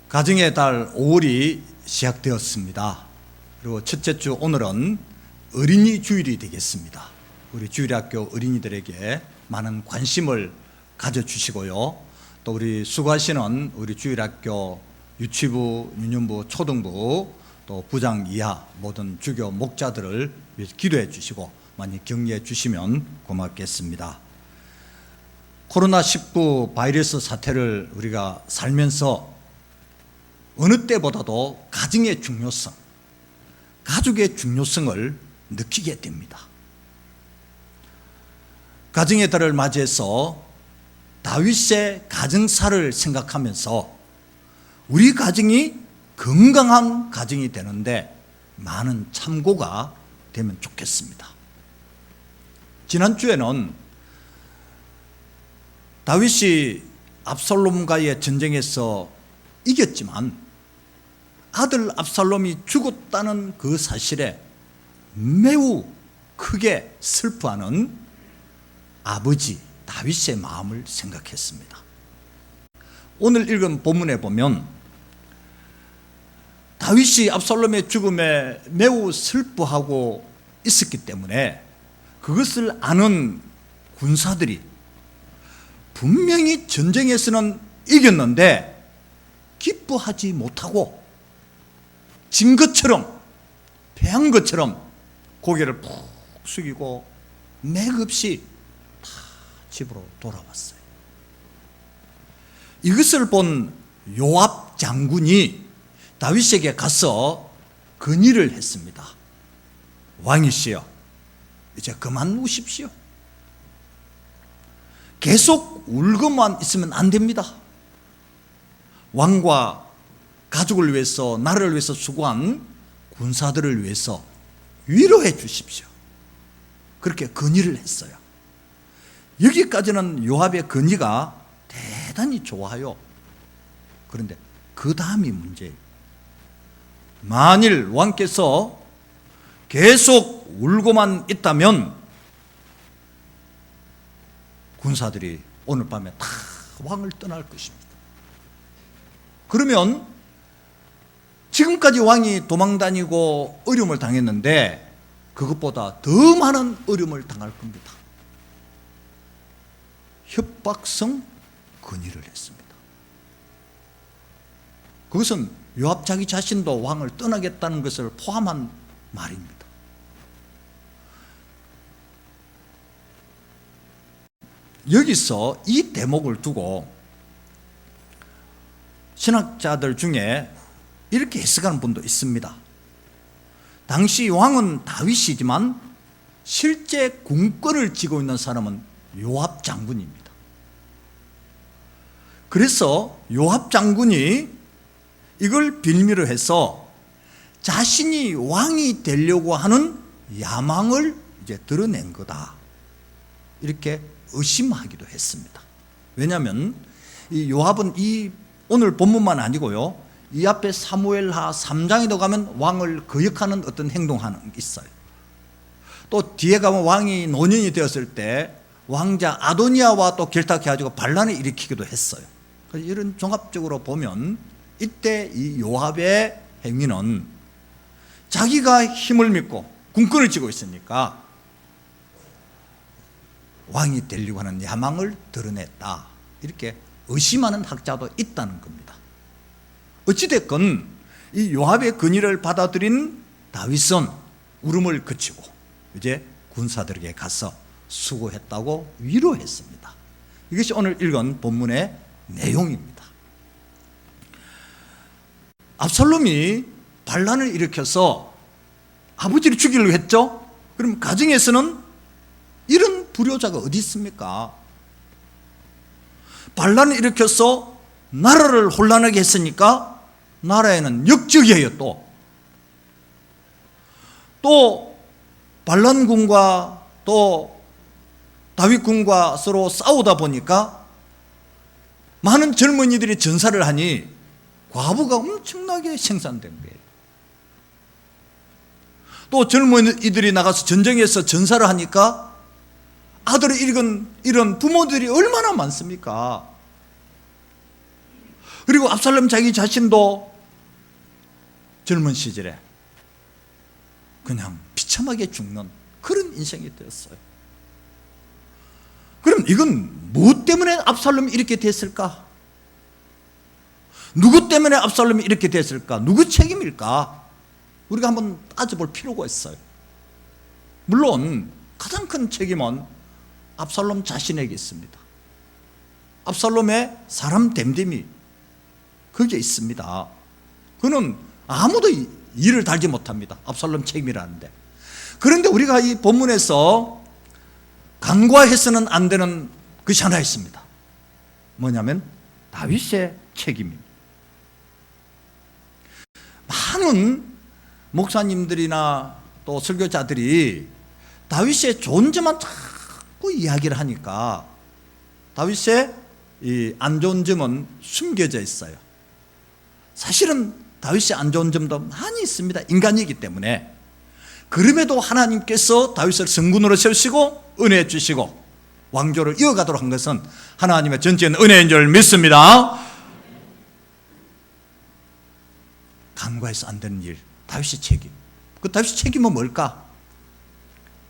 가정의 달 5월이 시작되었습니다. 그리고 첫째 주 오늘은 어린이 주일이 되겠습니다. 우리 주일학교 어린이들에게 많은 관심을 가져주시고요. 또 우리 수고하시는 우리 주일학교 유치부, 유년부, 초등부, 또 부장 이하 모든 주교 목자들을 위해서 기도해 주시고 많이 격려해 주시면 고맙겠습니다. 코로나19 바이러스 사태를 우리가 살면서 어느 때보다도 가정의 중요성, 가족의 중요성을 느끼게 됩니다. 가정의 달을 맞이해서 다윗의 가정사를 생각하면서 우리 가정이 건강한 가정이 되는데 많은 참고가 되면 좋겠습니다. 지난주에는 다윗이 압살롬과의 전쟁에서 이겼지만 아들 압살롬이 죽었다는 그 사실에 매우 크게 슬퍼하는 아버지 다윗의 마음을 생각했습니다. 오늘 읽은 본문에 보면 다윗이 압살롬의 죽음에 매우 슬퍼하고 있었기 때문에 그것을 아는 군사들이 분명히 전쟁에서는 이겼는데 기뻐하지 못하고 진 것처럼, 패한 것처럼 고개를 푹 숙이고 맥없이 다 집으로 돌아왔어요. 이것을 본 요압 장군이 다윗에게 가서 건의를 했습니다. 왕이시여, 이제 그만 우십시오. 계속 울고만 있으면 안 됩니다. 왕과 가족을 위해서, 나라를 위해서 수고한 군사들을 위해서 위로해 주십시오. 그렇게 건의를 했어요. 여기까지는 요압의 건의가 대단히 좋아요. 그런데 그 다음이 문제예요. 만일 왕께서 계속 울고만 있다면 군사들이 오늘 밤에 다 왕을 떠날 것입니다. 그러면 지금까지 왕이 도망다니고 어려움을 당했는데 그것보다 더 많은 어려움을 당할 겁니다. 협박성 건의를 했습니다. 그것은 요압 자기 자신도 왕을 떠나겠다는 것을 포함한 말입니다. 여기서 이 대목을 두고 신학자들 중에 이렇게 해석하는 분도 있습니다. 당시 왕은 다윗이지만 실제 군권을 쥐고 있는 사람은 요압 장군입니다. 그래서 요압 장군이 이걸 빌미로 해서 자신이 왕이 되려고 하는 야망을 이제 드러낸 거다, 이렇게 의심하기도 했습니다. 왜냐하면 이 요압은 이 오늘 본문만 아니고요, 이 앞에 사무엘하 3장에도 가면 왕을 거역하는 어떤 행동하는 게 있어요. 또 뒤에 가면 왕이 노년이 되었을 때 왕자 아도니아와 또 결탁해가지고 반란을 일으키기도 했어요. 이런 종합적으로 보면 이때 이 요압의 행위는 자기가 힘을 믿고 군권을 쥐고 있으니까 왕이 되려고 하는 야망을 드러냈다, 이렇게 의심하는 학자도 있다는 겁니다. 어찌됐건 이 요압의 건의를 받아들인 다윗은 울음을 그치고 이제 군사들에게 가서 수고했다고 위로했습니다. 이것이 오늘 읽은 본문의 내용입니다. 압살롬이 반란을 일으켜서 아버지를 죽이려고 했죠. 그럼 가정에서는 이런 불효자가 어디 있습니까? 반란을 일으켜서 나라를 혼란하게 했으니까 나라에는 역적이에요. 또 반란군과 또 다윗군과 서로 싸우다 보니까 많은 젊은이들이 전사를 하니 과부가 엄청나게 생산된 거예요. 또 젊은이들이 나가서 전쟁에서 전사를 하니까 아들을 잃은 이런 부모들이 얼마나 많습니까? 그리고 압살롬 자기 자신도 젊은 시절에 그냥 비참하게 죽는 그런 인생이 되었어요. 그럼 이건 무엇 때문에 압살롬이 이렇게 됐을까? 누구 때문에 압살롬이 이렇게 됐을까? 누구 책임일까? 우리가 한번 따져볼 필요가 있어요. 물론 가장 큰 책임은 압살롬 자신에게 있습니다. 압살롬의 사람 됨됨이 거기에 있습니다. 그는 아무도 이를 달지 못합니다. 압살롬 책임이라는데. 그런데 우리가 이 본문에서 간과해서는 안 되는 것이 하나 있습니다. 뭐냐면 다윗의 책임입니다. 많은 목사님들이나 또 설교자들이 다윗의 존재만 자꾸 이야기를 하니까 다윗의 이 안 좋은 점은 숨겨져 있어요. 사실은 다윗의 안 좋은 점도 많이 있습니다. 인간이기 때문에. 그럼에도 하나님께서 다윗을 성군으로 세우시고 은혜 주시고 왕조를 이어가도록 한 것은 하나님의 전적인 은혜인 줄 믿습니다. 간과해서 안 되는 일, 다윗의 책임. 그 다윗의 책임은 뭘까?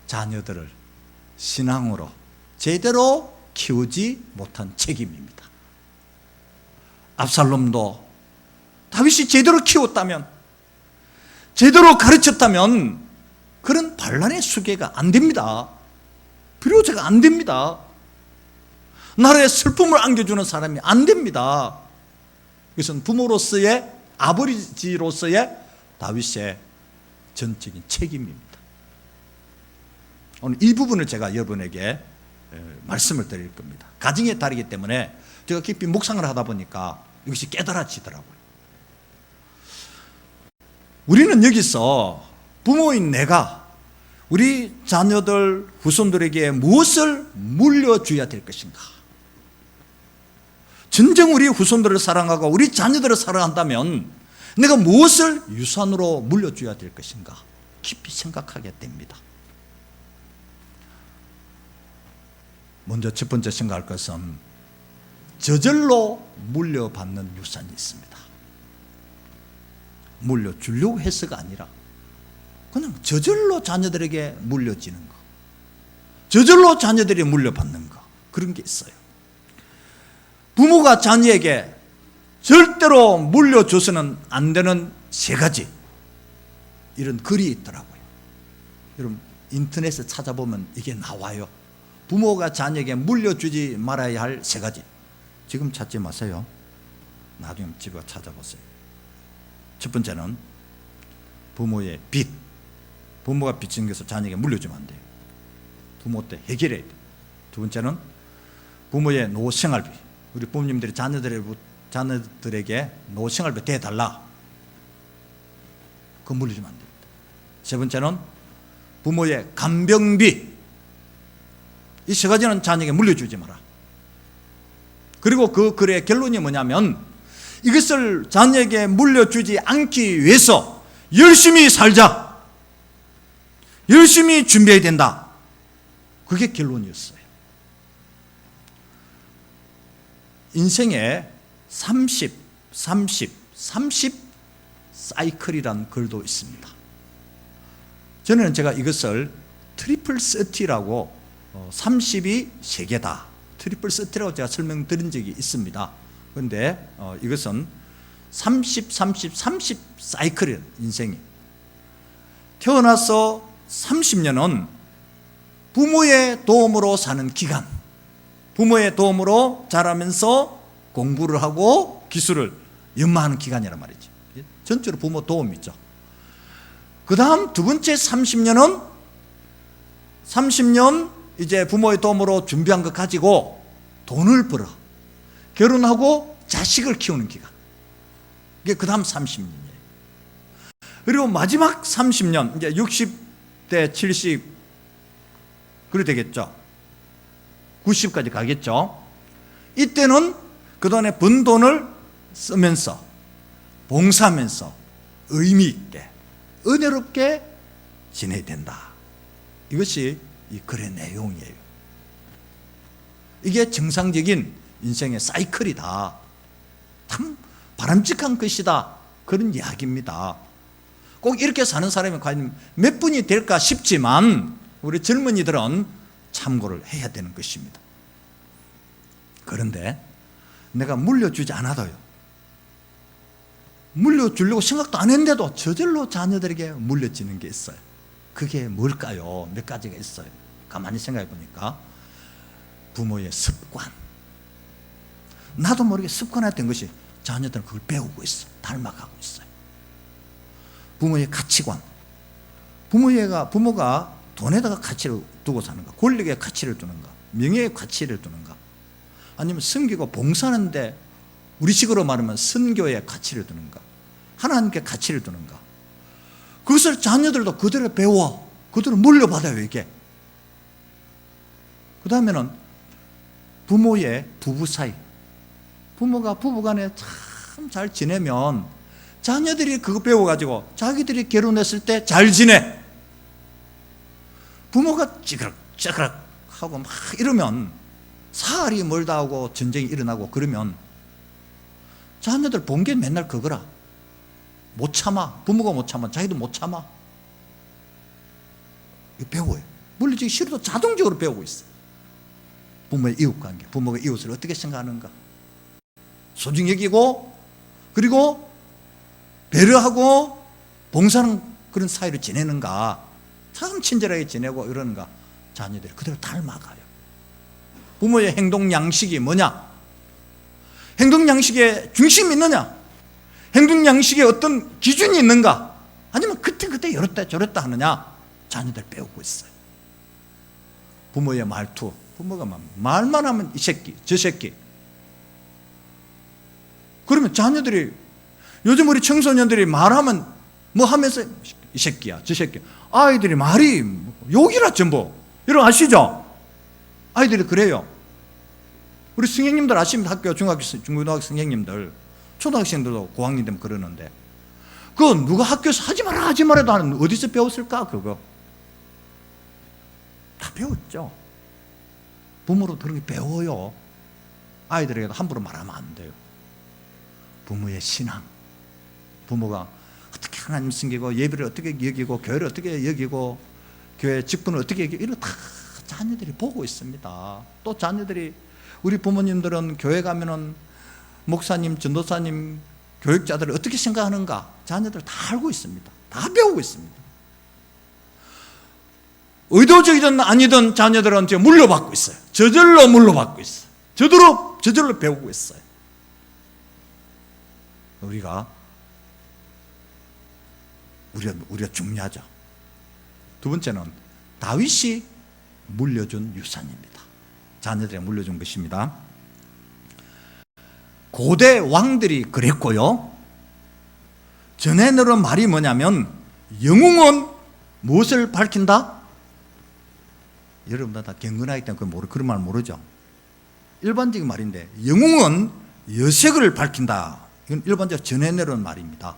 자녀들을 신앙으로 제대로 키우지 못한 책임입니다. 압살롬도 다윗이 제대로 키웠다면, 제대로 가르쳤다면 그런 반란의 수계가 안 됩니다. 불효자가 안 됩니다. 나라에 슬픔을 안겨주는 사람이 안 됩니다. 이것은 부모로서의, 아버지로서의 다윗의 전적인 책임입니다. 오늘 이 부분을 제가 여러분에게 말씀을 드릴 겁니다. 가정에 다르기 때문에 제가 깊이 묵상을 하다 보니까 이것이 깨달아지더라고요. 우리는 여기서 부모인 내가 우리 자녀들, 후손들에게 무엇을 물려줘야 될 것인가? 진정 우리 후손들을 사랑하고 우리 자녀들을 사랑한다면 내가 무엇을 유산으로 물려줘야 될 것인가? 깊이 생각하게 됩니다. 먼저 첫 번째 생각할 것은 저절로 물려받는 유산이 있습니다. 물려주려고 해서가 아니라 그냥 저절로 자녀들에게 물려지는 거, 저절로 자녀들이 물려받는 거, 그런 게 있어요. 부모가 자녀에게 절대로 물려줘서는 안 되는 세 가지, 이런 글이 있더라고요. 여러분 인터넷에 찾아보면 이게 나와요. 부모가 자녀에게 물려주지 말아야 할 세 가지. 지금 찾지 마세요. 나중에 집에 찾아보세요. 첫 번째는 부모의 빚. 부모가 빚진 것을 자녀에게 물려주면 안 돼요. 부모 때 해결해야 돼요. 두 번째는 부모의 노후생활비. 우리 부모님들이 자녀들에게 노후생활비 대달라. 그거 물려주면 안 됩니다. 세 번째는 부모의 간병비. 이 세 가지는 자녀에게 물려주지 마라. 그리고 그 글의 결론이 뭐냐면 이것을 자녀에게 물려주지 않기 위해서 열심히 살자. 열심히 준비해야 된다. 그게 결론이었어요. 인생에 30 사이클이라는 글도 있습니다. 저는 제가 이것을 트리플 30라고 30이 3개다. 트리플 30라고 제가 설명드린 적이 있습니다. 그런데 이것은 30 사이클이에요. 인생이. 태어나서 30년은 부모의 도움으로 사는 기간, 부모의 도움으로 자라면서 공부를 하고 기술을 연마하는 기간이란 말이죠. 전체로 부모 도움이죠. 그 다음 두 번째 30년은 30년 이제 부모의 도움으로 준비한 것 가지고 돈을 벌어 결혼하고 자식을 키우는 기간. 이게 그 다음 30년이에요. 그리고 마지막 30년, 이제 60대 70 그래 되겠죠. 90까지 가겠죠. 이때는 그동안에 번 돈을 쓰면서 봉사하면서 의미 있게 은혜롭게 지내야 된다. 이것이 이 글의 내용이에요. 이게 정상적인 인생의 사이클이다. 참 바람직한 것이다, 그런 이야기입니다. 꼭 이렇게 사는 사람이 과연 몇 분이 될까 싶지만 우리 젊은이들은 참고를 해야 되는 것입니다. 그런데 내가 물려주지 않아도요, 물려주려고 생각도 안 했는데도 저절로 자녀들에게 물려지는 게 있어요. 그게 뭘까요? 몇 가지가 있어요. 가만히 생각해 보니까 부모의 습관, 나도 모르게 습관화된 것이 자녀들은 그걸 배우고 있어, 닮아가고 있어요. 부모의 가치관, 부모가 돈에다가 가치를 두고 사는가, 권력에 가치를 두는가, 명예에 가치를 두는가, 아니면 섬기고 봉사하는데 우리식으로 말하면 선교에 가치를 두는가, 하나님께 가치를 두는가, 그것을 자녀들도 그대로 배워, 그대로 물려받아요. 이게 그 다음에는 부모의 부부 사이, 부모가 부부간에 참 잘 지내면 자녀들이 그거 배워가지고 자기들이 결혼했을 때 잘 지내. 부모가 찌그럭 하고 막 이러면, 사활이 멀다 하고 전쟁이 일어나고 그러면 자녀들 본 게 맨날 그거라. 못 참아. 부모가 못 참아, 자기도 못 참아. 이거 배워요. 물리주기 싫어도 자동적으로 배우고 있어. 부모의 이웃관계, 부모가 이웃을 어떻게 생각하는가, 소중히 여기고, 그리고 배려하고 봉사하는 그런 사이로 지내는가, 참 친절하게 지내고 이러는가, 자녀들이 그대로 닮아가요. 부모의 행동 양식이 뭐냐, 행동 양식에 중심이 있느냐, 행동 양식에 어떤 기준이 있는가, 아니면 그때 이랬다 저랬다 하느냐, 자녀들 배우고 있어요. 부모의 말투, 부모가 말만 하면 이 새끼 저 새끼, 그러면 자녀들이, 요즘 우리 청소년들이 말하면 뭐 하면서 이 새끼야 저 새끼야, 아이들이 말이 욕이라 전부, 여러분 아시죠? 아이들이 그래요. 우리 선생님들 아십니까? 학교 중고등학교 선생님들, 초등학생들도 고학년 되면 그러는데, 그거 누가 학교에서 하지 말아도 하는, 어디서 배웠을까? 그거 다 배웠죠. 부모로 그렇게 배워요. 아이들에게도 함부로 말하면 안 돼요. 부모의 신앙, 부모가 어떻게 하나님 섬기고, 예배를 어떻게 여기고, 교회를 어떻게 여기고, 교회 직분을 어떻게 여기고, 이런 다 자녀들이 보고 있습니다. 또 자녀들이, 우리 부모님들은 교회 가면은 목사님, 전도사님, 교육자들을 어떻게 생각하는가, 자녀들 다 알고 있습니다. 다 배우고 있습니다. 의도적이든 아니든 자녀들은 지금 물려받고 있어요. 저절로 물려받고 있어요. 저절로 배우고 있어요. 우리가 중요하죠. 두 번째는 다윗이 물려준 유산입니다. 자녀들에게 물려준 것입니다. 고대 왕들이 그랬고요. 전에 들은 말이 뭐냐면, 영웅은 무엇을 밝힌다? 여러분들 다 경건하기 때문에 그런 말 모르죠. 일반적인 말인데, 영웅은 여색을 밝힌다. 이건 일반적으로 전해 내려온 말입니다.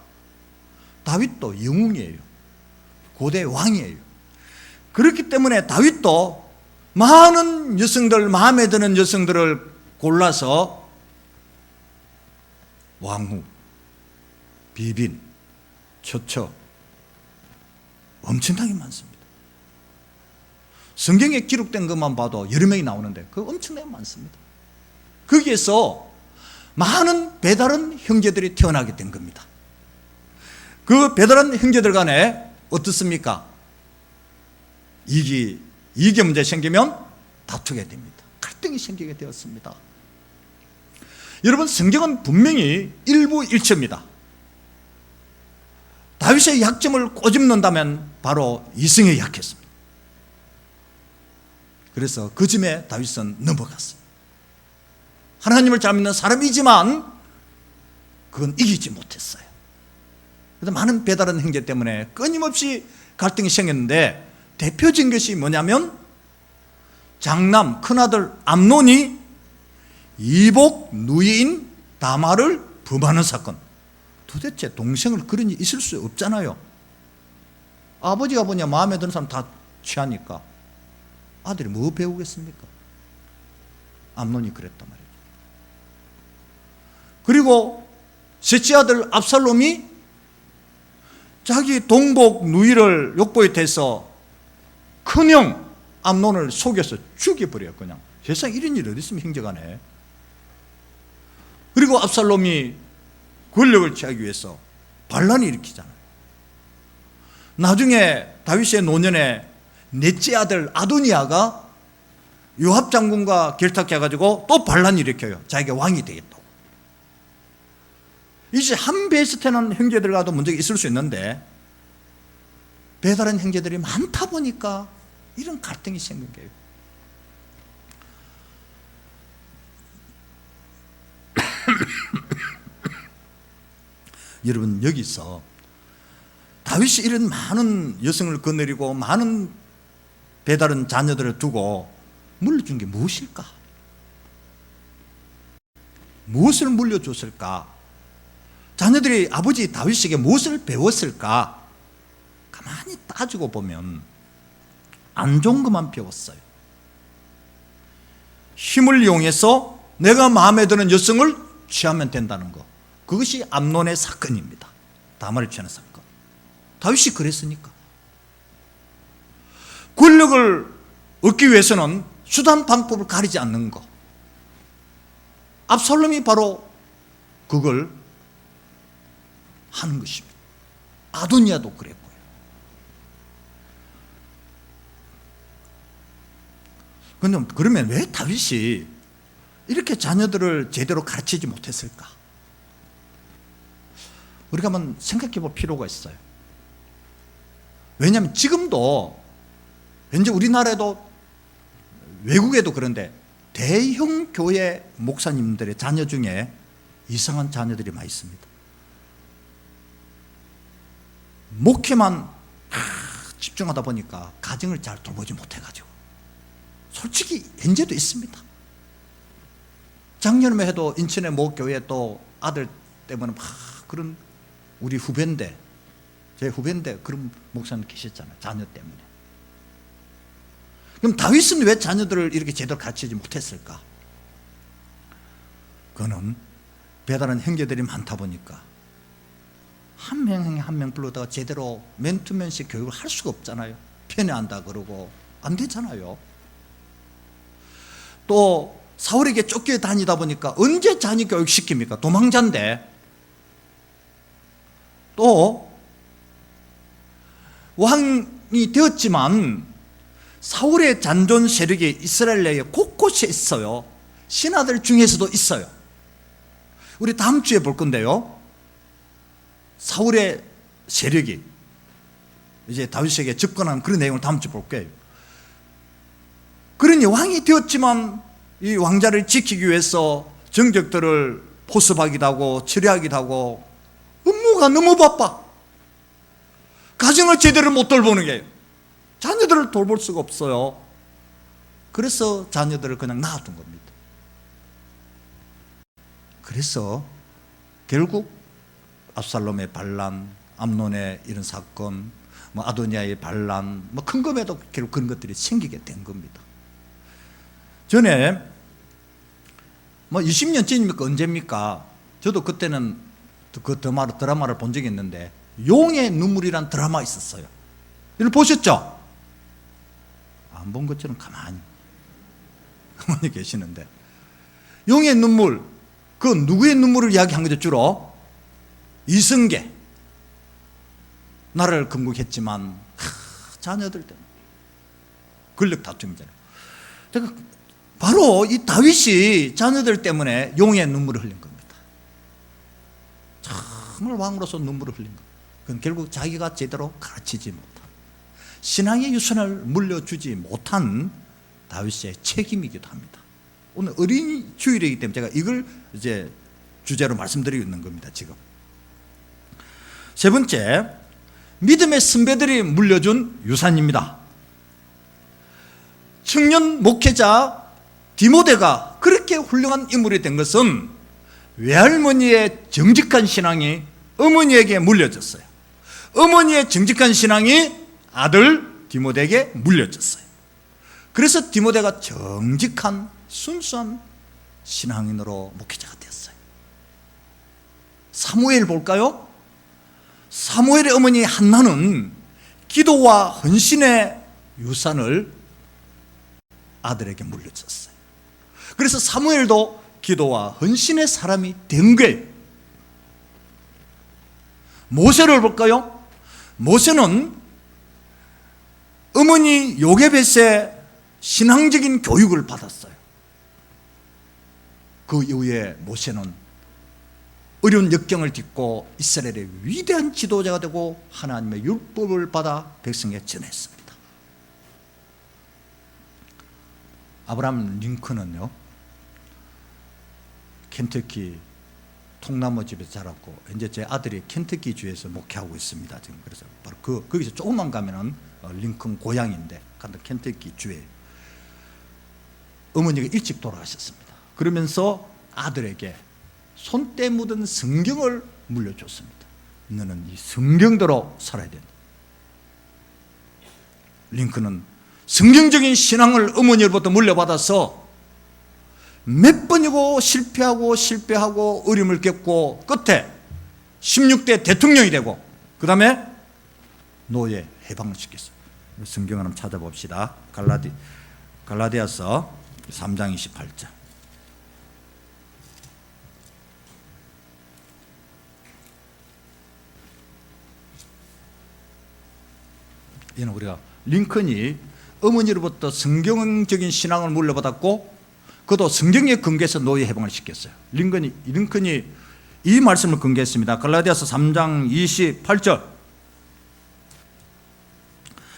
다윗도 영웅이에요. 고대 왕이에요. 그렇기 때문에 다윗도 많은 여성들, 마음에 드는 여성들을 골라서 왕후, 비빈, 처처 엄청나게 많습니다. 성경에 기록된 것만 봐도 여러 명이 나오는데 그거 엄청나게 많습니다. 거기에서 많은 배다른 형제들이 태어나게 된 겁니다. 그 배다른 형제들 간에 어떻습니까? 이게 문제 생기면 다투게 됩니다. 갈등이 생기게 되었습니다. 여러분, 성경은 분명히 일부일처입니다. 다윗의 약점을 꼬집는다면 바로 이성에 약했습니다. 그래서 그 점에 다윗은 넘어갔습니다. 하나님을 잘 믿는 사람이지만 그건 이기지 못했어요. 그래서 많은 배다른 형제 때문에 끊임없이 갈등이 생겼는데, 대표적인 것이 뭐냐면, 장남 큰아들 암논이 이복 누이인 다말을 범하는 사건. 도대체 동생을 그런 일이 있을 수 없잖아요. 아버지가 보냐 마음에 드는 사람 다 취하니까 아들이 뭐 배우겠습니까? 암논이 그랬단 말이죠. 그리고 셋째 아들 압살롬이 자기 동복 누이를 욕보에 대서 큰형 암논을 속여서 죽여버려요. 그냥 세상에 이런 일이 어디 있으면 형제간에. 그리고 압살롬이 권력을 취하기 위해서 반란을 일으키잖아요. 나중에 다윗의 노년에 넷째 아들 아도니아가 요압 장군과 결탁해가지고 또 반란을 일으켜요. 자기가 왕이 되겠다고. 이제 한 베스트는 형제들과도 문제가 있을 수 있는데 배다른 형제들이 많다 보니까 이런 갈등이 생긴 거예요. 여러분, 여기서 다윗이 이런 많은 여성을 거느리고 많은 배다른 자녀들을 두고 물려준 게 무엇일까? 무엇을 물려줬을까? 자녀들이 아버지 다윗에게 무엇을 배웠을까? 가만히 따지고 보면 안 좋은 것만 배웠어요. 힘을 이용해서 내가 마음에 드는 여성을 취하면 된다는 것, 그것이 암논의 사건입니다. 다말을 취하는 사건. 다윗이 그랬으니까. 권력을 얻기 위해서는 수단 방법을 가리지 않는 것, 압살롬이 바로 그걸 하는 것입니다. 아도니아도 그랬고요. 그런데 그러면 왜 다윗이 이렇게 자녀들을 제대로 가르치지 못했을까? 우리가 한번 생각해 볼 필요가 있어요. 왜냐하면 지금도 현재 우리나라에도 외국에도 그런데 대형 교회 목사님들의 자녀 중에 이상한 자녀들이 많이 있습니다. 목회만 집중하다 보니까 가정을 잘 돌보지 못해가지고, 솔직히 현재도 있습니다. 작년에 해도 인천의 모 교회 또 아들 때문에 막 그런, 우리 후배인데, 제 후배인데 그런 목사님 계셨잖아요. 자녀 때문에. 그럼 다윗은 왜 자녀들을 이렇게 제대로 가르치지 못했을까? 그거는 배다른 형제들이 많다 보니까 한 명 한 명 불러다가 제대로 맨투맨식 교육을 할 수가 없잖아요. 편애한다 그러고 안 되잖아요. 또 사울에게 쫓겨 다니다 보니까 언제 자녀 교육 시킵니까? 도망자인데. 또 왕이 되었지만 사울의 잔존 세력이 이스라엘 내에 곳곳에 있어요. 신하들 중에서도 있어요. 우리 다음 주에 볼 건데요, 사울의 세력이 이제 다윗에게 접근한 그런 내용을 다음 주에 볼 거예요. 그러니 왕이 되었지만 이 왕자를 지키기 위해서 정적들을 포섭하기도 하고 처리하기도 하고 업무가 너무 바빠. 가정을 제대로 못 돌보는 거예요. 자녀들을 돌볼 수가 없어요. 그래서 자녀들을 그냥 놔둔 겁니다. 그래서 결국 압살롬의 반란, 암논의 이런 사건, 아도니아의 반란, 큰 것에도 결국 그런 것들이 생기게 된 겁니다. 전에 20년 전입니까? 언제입니까? 저도 그때는 그 드라마를 본 적이 있는데, 용의 눈물이란 드라마 있었어요. 이걸 보셨죠? 안 본 것처럼 가만히 계시는데, 용의 눈물, 그 누구의 눈물을 이야기한 거죠? 주로 이성계. 나라를 건국했지만 자녀들 때문에 권력 다툼이잖아요. 제가 바로 이 다윗이 자녀들 때문에 용의 눈물을 흘린 겁니다. 정말 왕으로서 눈물을 흘린 겁니다. 그건 결국 자기가 제대로 가르치지 못한, 신앙의 유산을 물려주지 못한 다윗의 책임이기도 합니다. 오늘 어린이 주일이기 때문에 제가 이걸 이제 주제로 말씀드리고 있는 겁니다. 지금 세 번째, 믿음의 선배들이 물려준 유산입니다. 청년 목회자 디모데가 그렇게 훌륭한 인물이 된 것은 외할머니의 정직한 신앙이 어머니에게 물려졌어요. 어머니의 정직한 신앙이 아들 디모데에게 물려졌어요. 그래서 디모데가 정직한 순수한 신앙인으로 목회자가 되었어요. 사무엘 볼까요? 사무엘의 어머니 한나는 기도와 헌신의 유산을 아들에게 물려줬어요. 그래서 사무엘도 기도와 헌신의 사람이 된 거예요. 모세를 볼까요? 모세는 어머니 요게벳의 신앙적인 교육을 받았어요. 그 이후에 모세는 어려운 역경을 딛고 이스라엘의 위대한 지도자가 되고 하나님의 율법을 받아 백성에게 전했습니다. 아브라함 링컨은요, 켄터키 통나무 집에서 자랐고, 이제 제 아들이 켄터키 주에서 목회하고 있습니다. 지금 그래서 바로 거기서 조금만 가면은 링컨 고향인데, 켄터키 주에 어머니가 일찍 돌아가셨습니다. 그러면서 아들에게 손때 묻은 성경을 물려줬습니다. 너는 이 성경대로 살아야 된다. 링컨은 성경적인 신앙을 어머니로부터 물려받아서 몇 번이고 실패하고 어려움을 겪고 끝에 16대 대통령이 되고 그 다음에 노예 해방을 시켰어요. 성경을 한번 찾아봅시다. 갈라디아서 3장 28절. 이는 우리가 링컨이 어머니로부터 성경적인 신앙을 물려받았고 그도 성경에 근거해서 노예 해방을 시켰어요. 링컨이 이 말씀을 근거했습니다. 갈라디아서 3장 28절.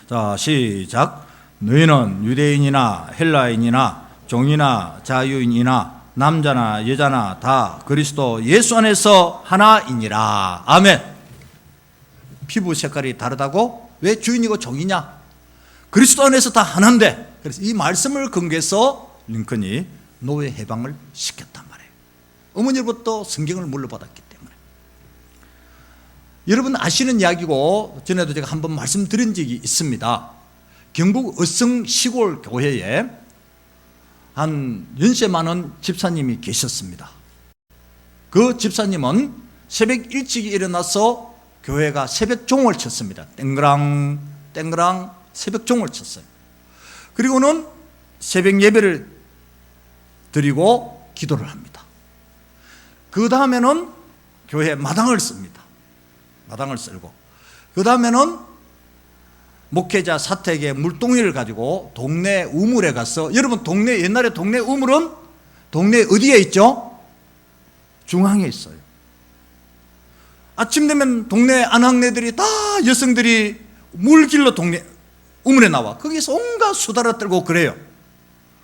자, 시작. 너희는 유대인이나 헬라인이나 종이나 자유인이나 남자나 여자나 다 그리스도 예수 안에서 하나이니라. 아멘. 피부 색깔이 다르다고 왜 주인이고 종이냐? 그리스도 안에서 다 하나인데. 그래서 이 말씀을 근거해서 링컨이 노예 해방을 시켰단 말이에요. 어머니로부터 성경을 물려받았기 때문에. 여러분 아시는 이야기고 전에도 제가 한번 말씀드린 적이 있습니다. 경북 어성 시골 교회에 한 연세 많은 집사님이 계셨습니다. 그 집사님은 새벽 일찍 일어나서 교회가 새벽 종을 쳤습니다. 땡그랑 땡그랑 새벽 종을 쳤어요. 그리고는 새벽 예배를 드리고 기도를 합니다. 그 다음에는 교회 마당을 씁니다. 마당을 쓸고 그 다음에는 목회자 사택에 물동이를 가지고 동네 우물에 가서, 여러분 옛날에 동네 우물은 동네 어디에 있죠? 중앙에 있어요. 아침 되면 동네 아낙네들이 다 여성들이 물길로 동네 우물에 나와 거기서 온갖 수다를 떨고 그래요.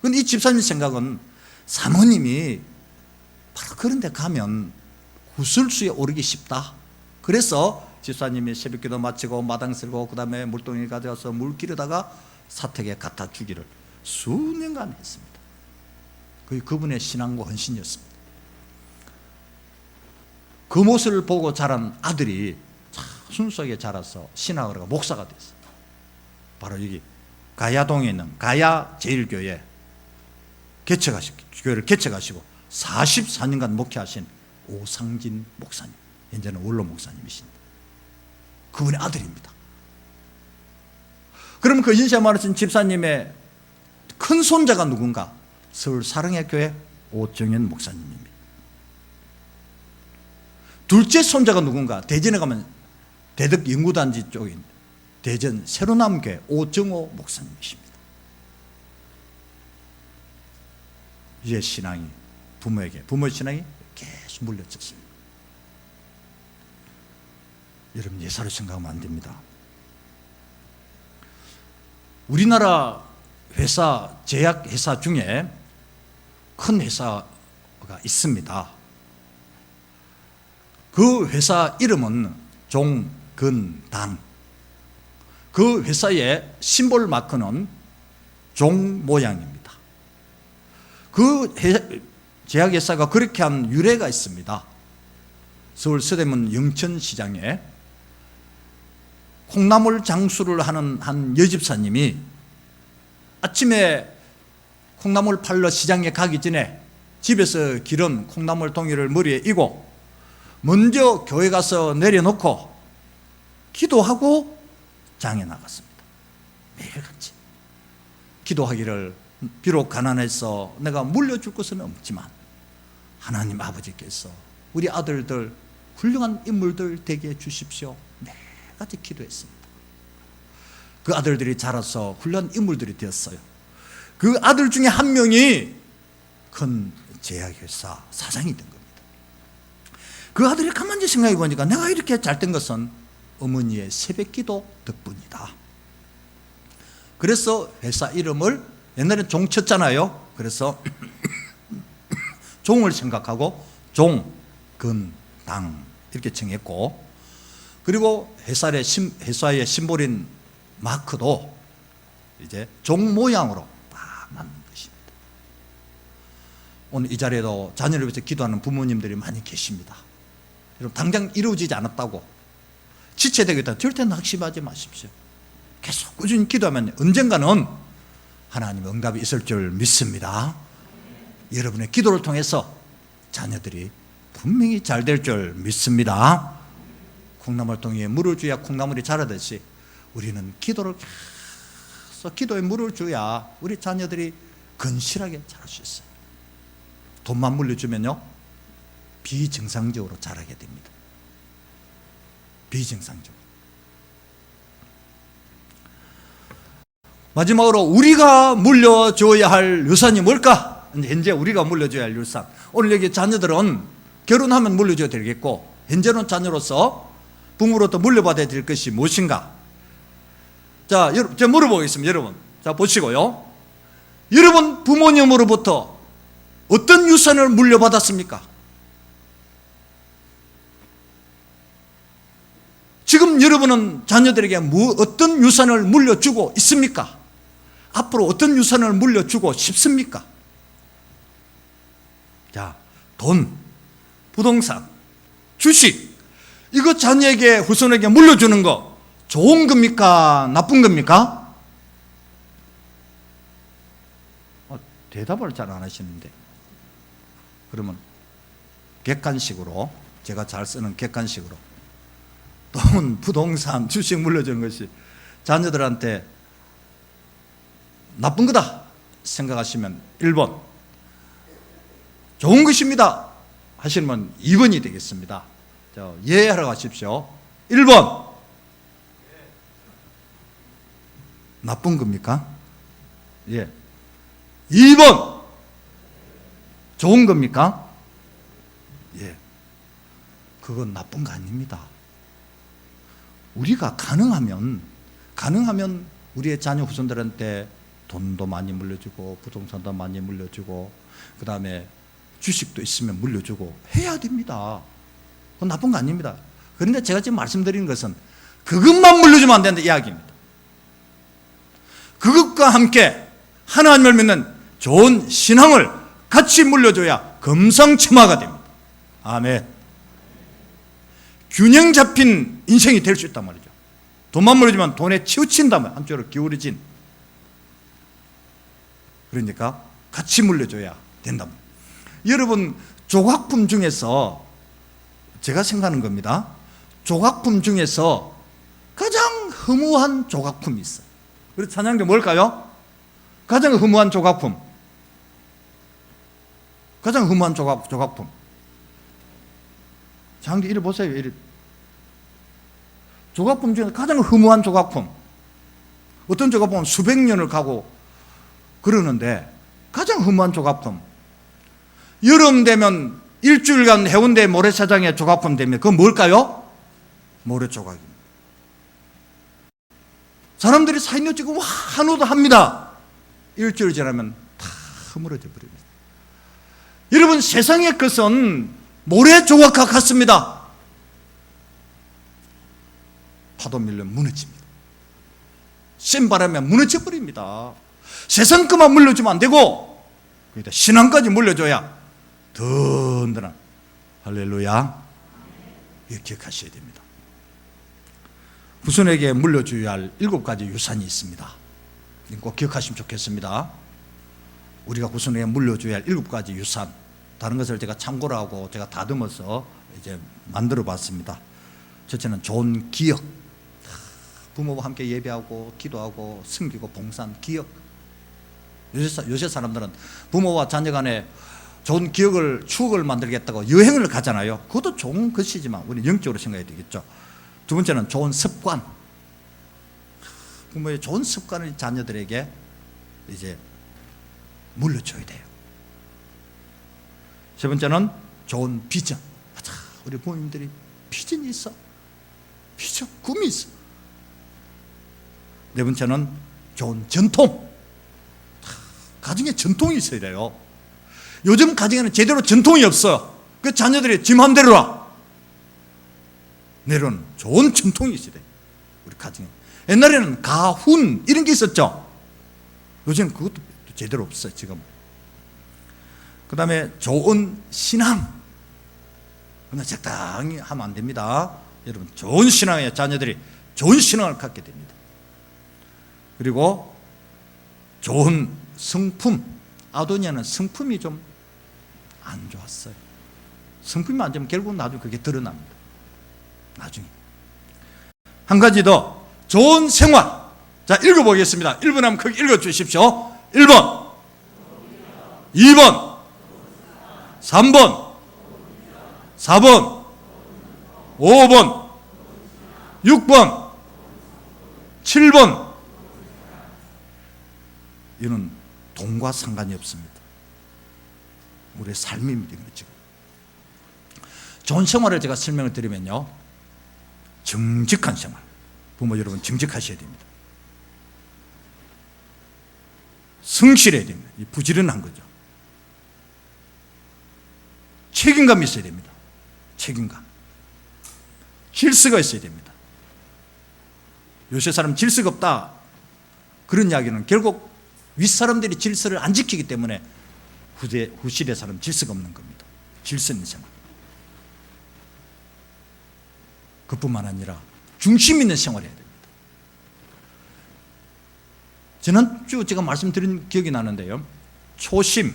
그런데 이 집사님 생각은 사모님이 바로 그런 데 가면 구슬수에 오르기 쉽다. 그래서 집사님이 새벽기도 마치고 마당 쓸고 그 다음에 물동이 가져와서 물 기르다가 사택에 갖다 주기를 수년간 했습니다. 그게 그분의 신앙과 헌신이었습니다. 그 모습을 보고 자란 아들이 순수하게 자라서 신학을 하고 목사가 됐어요. 바로 여기 가야동에 있는 가야 제일교회 교회를 개척하시고 44년간 목회하신 오상진 목사님, 현재는 원로 목사님이십니다. 그분의 아들입니다. 그럼 그 인사 많으신 집사님의 큰 손자가 누군가? 서울 사랑의 교회 오정현 목사님입니다. 둘째 손자가 누군가? 대전에 가면 대덕 연구단지 쪽인 대전 세로남교회 오정호 목사님이십니다. 이제 신앙이 부모의 신앙이 계속 물려졌습니다. 여러분 예사로 생각하면 안 됩니다. 우리나라 회사, 제약회사 중에 큰 회사가 있습니다. 그 회사 이름은 종근당. 그 회사의 심볼 마크는 종 모양입니다. 그 제약회사가 그렇게 한 유래가 있습니다. 서울 서대문 영천시장에 콩나물 장수를 하는 한 여집사님이 아침에 콩나물 팔러 시장에 가기 전에 집에서 기른 콩나물 동이를 머리에 이고 먼저 교회 가서 내려놓고 기도하고 장에 나갔습니다. 매일같이 기도하기를, 비록 가난해서 내가 물려줄 것은 없지만 하나님 아버지께서 우리 아들들 훌륭한 인물들 되게 해주십시오. 매일같이 기도했습니다. 그 아들들이 자라서 훌륭한 인물들이 되었어요. 그 아들 중에 한 명이 큰 제약회사 사장이 된 겁니다. 그 아들이 가만히 생각해 보니까 내가 이렇게 잘 된 것은 어머니의 새벽기도 덕분이다. 그래서 회사 이름을, 옛날엔 종 쳤잖아요. 그래서 종을 생각하고 종근당 이렇게 정했고, 그리고 회사의 심볼인 마크도 이제 종 모양으로 딱 만든 것입니다. 오늘 이 자리에도 자녀를 위해서 기도하는 부모님들이 많이 계십니다. 여러분, 당장 이루어지지 않았다고 지체되겠다 절대 낙심하지 마십시오. 계속 꾸준히 기도하면 언젠가는 하나님의 응답이 있을 줄 믿습니다. 여러분의 기도를 통해서 자녀들이 분명히 잘 될 줄 믿습니다. 콩나물 동이에 물을 줘야 콩나물이 자라듯이 우리는 기도를 계속 기도에 물을 줘야 우리 자녀들이 건실하게 자랄 수 있어요. 돈만 물려주면요 비정상적으로 자라게 됩니다. 비정상적으로. 마지막으로 우리가 물려줘야 할 유산이 뭘까? 현재 우리가 물려줘야 할 유산. 오늘 여기 자녀들은 결혼하면 물려줘야 되겠고, 현재는 자녀로서 부모로부터 물려받아야 될 것이 무엇인가? 자, 제가 물어보겠습니다. 여러분, 자 보시고요. 여러분 부모님으로부터 어떤 유산을 물려받았습니까? 지금 여러분은 자녀들에게 어떤 유산을 물려주고 있습니까? 앞으로 어떤 유산을 물려주고 싶습니까? 자, 돈, 부동산, 주식, 이거 자녀에게, 후손에게 물려주는 거 좋은 겁니까? 나쁜 겁니까? 대답을 잘 안 하시는데. 그러면 객관식으로, 제가 잘 쓰는 객관식으로 돈, 부동산, 주식 물려주는 것이 자녀들한테 나쁜 거다 생각하시면 1번, 좋은 것입니다 하시면 2번이 되겠습니다. 자, 예하러 가십시오. 1번, 나쁜 겁니까? 예. 2번, 좋은 겁니까? 예. 그건 나쁜 거 아닙니다. 우리가 가능하면 우리의 자녀 후손들한테 돈도 많이 물려주고 부동산도 많이 물려주고 그 다음에 주식도 있으면 물려주고 해야 됩니다. 그건 나쁜 거 아닙니다. 그런데 제가 지금 말씀드리는 것은 그것만 물려주면 안 된다는 이야기입니다. 그것과 함께 하나님을 믿는 좋은 신앙을 같이 물려줘야 금상첨화가 됩니다. 아멘. 균형 잡힌 인생이 될 수 있단 말이죠. 돈만 물려주면 돈에 치우친다면 한쪽으로 기울어진, 그러니까 같이 물려줘야 된다. 여러분, 조각품 중에서 제가 생각하는 겁니다. 조각품 중에서 가장 허무한 조각품이 있어요. 그래서 찬양대 뭘까요? 가장 허무한 조각품. 가장 허무한 조각품. 장기 이리 보세요. 이리. 조각품 중에 가장 허무한 조각품. 어떤 조각품은 수백 년을 가고 그러는데 가장 허무한 조각품. 여름 되면 일주일간 해운대 모래사장에 조각품 되면 그건 뭘까요? 모래조각입니다. 사람들이 사진을 찍고 환호도 합니다. 일주일 지나면 다 허물어져 버립니다. 여러분, 세상의 것은 모래조각과 같습니다. 파도 밀면 무너집니다. 센 바람에 무너져 버립니다. 세상 것만 물려주면 안 되고 거기다 신앙까지 물려줘야 든든한, 할렐루야, 이거 기억하셔야 됩니다. 후손에게 물려줘야 할 7가지 유산이 있습니다. 꼭 기억하시면 좋겠습니다. 우리가 후손에게 물려줘야 할 7가지 유산. 다른 것을 제가 참고로 하고 제가 다듬어서 이제 만들어 봤습니다. 첫째는 좋은 기억. 부모와 함께 예배하고 기도하고 섬기고 봉사한 기억. 요새 사람들은 부모와 자녀 간에 좋은 기억을, 추억을 만들겠다고 여행을 가잖아요. 그것도 좋은 것이지만 우리 영적으로 생각해야 되겠죠. 두 번째는 좋은 습관. 부모의 좋은 습관을 자녀들에게 이제 물려줘야 돼요. 세 번째는 좋은 비전. 맞아, 우리 부모님들이 비전이 있어. 비전, 꿈이 있어. 네 번째는 좋은 전통. 가정에 전통이 있어야 돼요. 요즘 가정에는 제대로 전통이 없어요. 그 자녀들이 지 맘대로라. 내려는 좋은 전통이 있어야 돼요. 우리 가정에. 옛날에는 가훈 이런 게 있었죠. 요즘은 그것도 제대로 없어요. 지금. 그 다음에 좋은 신앙. 그냥 적당히 하면 안 됩니다. 여러분, 좋은 신앙에 자녀들이 좋은 신앙을 갖게 됩니다. 그리고 좋은 성품. 아도니아는 성품이 좀 안 좋았어요. 성품이 안 좋으면 결국 나중에 그게 드러납니다. 나중에. 한 가지 더. 좋은 생활. 자, 읽어보겠습니다. 1번 하면 크게 읽어주십시오. 1번, 2번, 3번, 4번, 5번, 6번, 7번. 이는 돈과 상관이 없습니다. 우리의 삶입니다. 지금 좋은 생활을 제가 설명을 드리면요, 정직한 생활. 부모 여러분, 정직하셔야 됩니다. 성실해야 됩니다. 부지런한 거죠. 책임감이 있어야 됩니다. 책임감. 질서가 있어야 됩니다. 요새 사람 질서가 없다, 그런 이야기는 결국 윗사람들이 질서를 안 지키기 때문에 후시대 사람 질서가 없는 겁니다. 질서 있는 생활. 그뿐만 아니라 중심 있는 생활을 해야 됩니다. 지난주 제가 말씀드린 기억이 나는데요, 초심,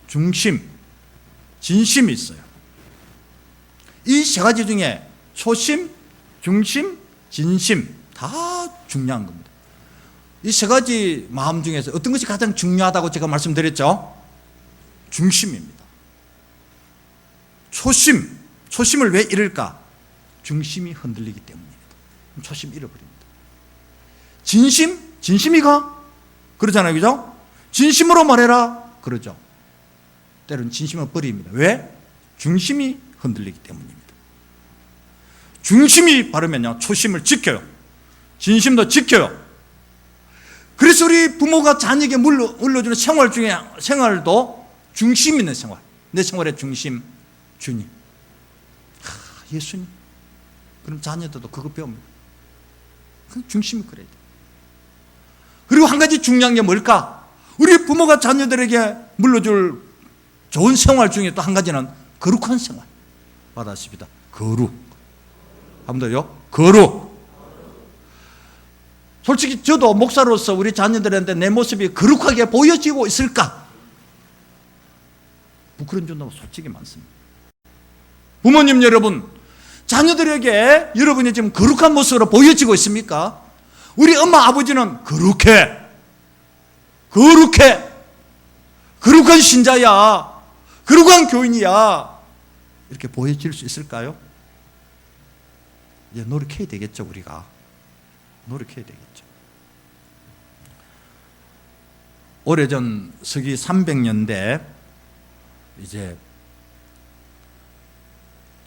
중심, 진심이 있어요. 이 세 가지 중에 초심, 중심, 진심 다 중요한 겁니다. 이 세 가지 마음 중에서 어떤 것이 가장 중요하다고 제가 말씀드렸죠? 중심입니다. 초심을 왜 잃을까? 중심이 흔들리기 때문입니다. 초심 잃어버립니다. 진심이가? 그러잖아요, 그죠? 진심으로 말해라, 그러죠. 때로는 진심을 버립니다. 왜? 중심이 흔들리기 때문입니다. 중심이 바르면요, 초심을 지켜요. 진심도 지켜요. 그래서 우리 부모가 자녀에게 물려주는 생활 중에 생활도 중심 있는 생활. 내 생활의 중심, 주님, 예수님. 그럼 자녀들도 그거 배웁니다. 그 중심이 그래야 돼. 그리고 한 가지 중요한 게 뭘까? 우리 부모가 자녀들에게 물려줄 좋은 생활 중에 또 한 가지는 거룩한 생활. 받아십니다. 거룩. 한 번 더요. 거룩. 솔직히 저도 목사로서 우리 자녀들한테 내 모습이 거룩하게 보여지고 있을까? 부끄러운 점도 솔직히 많습니다. 부모님 여러분, 자녀들에게 여러분이 지금 거룩한 모습으로 보여지고 있습니까? 우리 엄마 아버지는 거룩해, 거룩한 신자야, 거룩한 교인이야, 이렇게 보여질 수 있을까요? 이제 노력해야 되겠죠. 우리가 노력해야 되겠죠. 오래전 서기 300년대 이제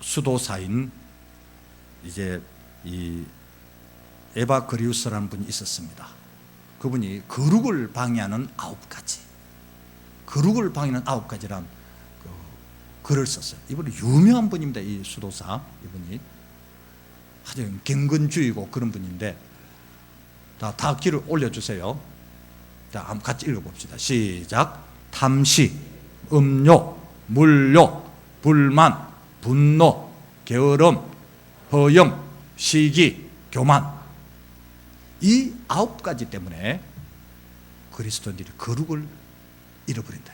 수도사인 이제 이 에바그리우스라는 분이 있었습니다. 그분이 거룩을 방해하는 9가지, 거룩을 방해하는 9가지란 글을 썼어요. 이분은 유명한 분입니다. 이 수도사 이분이 아주 경건주의고 그런 분인데, 다 귀를 올려주세요. 자, 한번 같이 읽어봅시다. 시작. 탐시, 음욕, 물욕, 불만, 분노, 게으름, 허영, 시기, 교만. 이 9가지 때문에 그리스도인들이 거룩을 잃어버린다.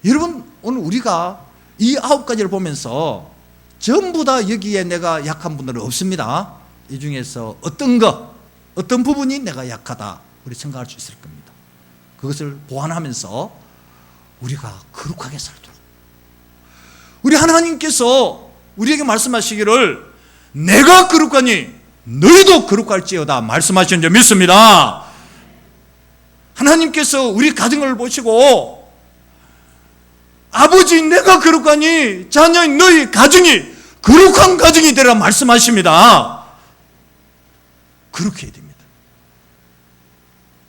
여러분, 오늘 우리가 이 9가지를 보면서 전부 다 여기에 내가 약한 분들은 없습니다. 이 중에서 어떤 부분이 내가 약하다 우리 생각할 수 있을 겁니다. 그것을 보완하면서 우리가 거룩하게 살도록, 우리 하나님께서 우리에게 말씀하시기를 내가 거룩하니 너희도 거룩할지어다 말씀하신 줄 믿습니다. 하나님께서 우리 가정을 보시고 아버지 내가 거룩하니 자녀인 너희 가정이 거룩한 가정이 되라 말씀하십니다. 그렇게 해야 됩니다.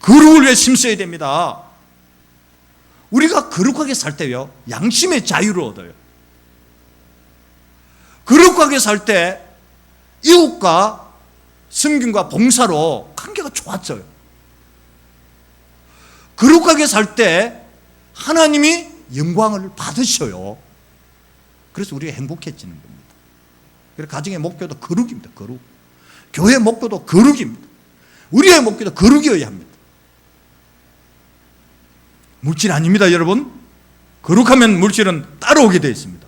거룩을 위해 힘써야 됩니다. 우리가 거룩하게 살 때요, 양심의 자유를 얻어요. 거룩하게 살 때 이웃과 섬김과 봉사로 관계가 좋아져요. 거룩하게 살 때 하나님이 영광을 받으셔요. 그래서 우리가 행복해지는 겁니다. 그래서 가정의 목표도 거룩입니다. 거룩. 교회의 목표도 거룩입니다. 우리의 목표도 거룩이어야 합니다. 물질 아닙니다, 여러분. 거룩하면 물질은 따라오게 되어 있습니다.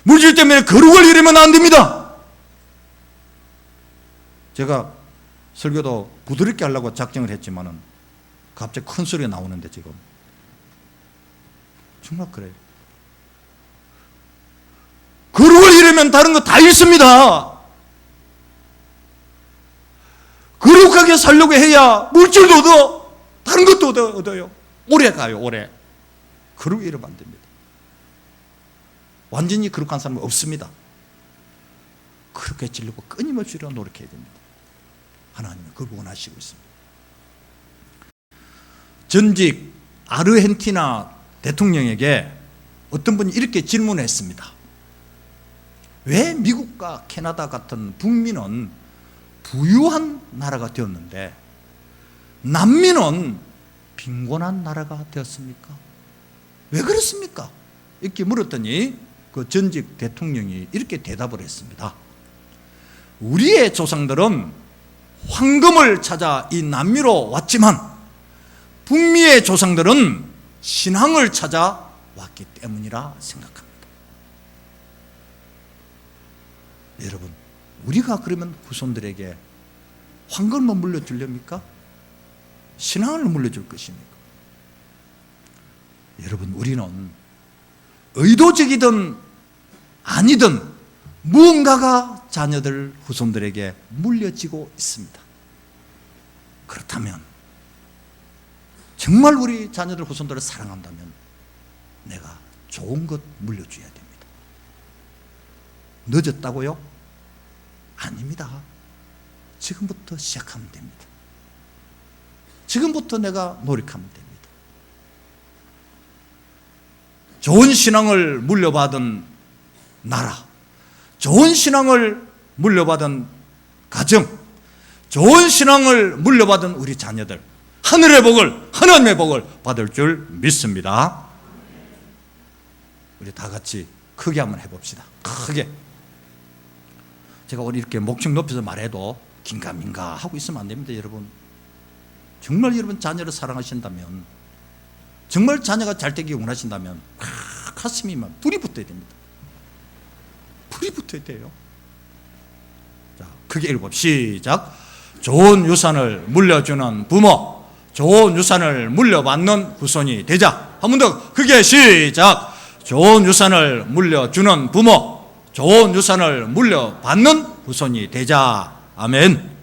물질 때문에 거룩을 잃으면 안 됩니다. 제가 설교도 부드럽게 하려고 작정을 했지만은 갑자기 큰 소리가 나오는데 지금 정말 그래요. 거룩을 잃으면 다른 거 다 잃습니다. 거룩하게 살려고 해야 물질도 얻어, 다른 것도 얻어요. 오래 가요, 오래. 거룩을 잃으면 안 됩니다. 완전히 거룩한 사람은 없습니다. 거룩해지려고 끊임없이 노력해야 됩니다. 하나님은 그걸 원하시고 있습니다. 전직 아르헨티나 대통령에게 어떤 분이 이렇게 질문했습니다. 왜 미국과 캐나다 같은 북미는 부유한 나라가 되었는데 남미는 빈곤한 나라가 되었습니까? 왜 그렇습니까? 이렇게 물었더니 그 전직 대통령이 이렇게 대답을 했습니다. 우리의 조상들은 황금을 찾아 이 남미로 왔지만 북미의 조상들은 신앙을 찾아 왔기 때문이라 생각합니다. 여러분, 우리가 그러면 후손들에게 황금을 물려주렵니까? 신앙을 물려줄 것입니까? 여러분, 우리는 의도적이든 아니든 무언가가 자녀들, 후손들에게 물려지고 있습니다. 그렇다면 정말 우리 자녀들, 후손들을 사랑한다면 내가 좋은 것 물려줘야 됩니다. 늦었다고요? 아닙니다. 지금부터 시작하면 됩니다. 지금부터 내가 노력하면 됩니다. 좋은 신앙을 물려받은 나라, 좋은 신앙을 물려받은 가정, 좋은 신앙을 물려받은 우리 자녀들, 하늘의 복을, 하나님의 복을 받을 줄 믿습니다. 우리 다 같이 크게 한번 해봅시다. 크게. 제가 오늘 이렇게 목청 높여서 말해도 긴가민가 하고 있으면 안 됩니다, 여러분. 정말 여러분 자녀를 사랑하신다면, 정말 자녀가 잘 되기 원하신다면 가슴이 막 불이 붙어야 됩니다. 불이 붙어야 돼요. 자, 크게 읽어봅 시작. 좋은 유산을 물려주는 부모, 좋은 유산을 물려받는 후손이 되자. 한 번 더 크게 시작. 좋은 유산을 물려주는 부모, 좋은 유산을 물려받는 후손이 되자. 아멘.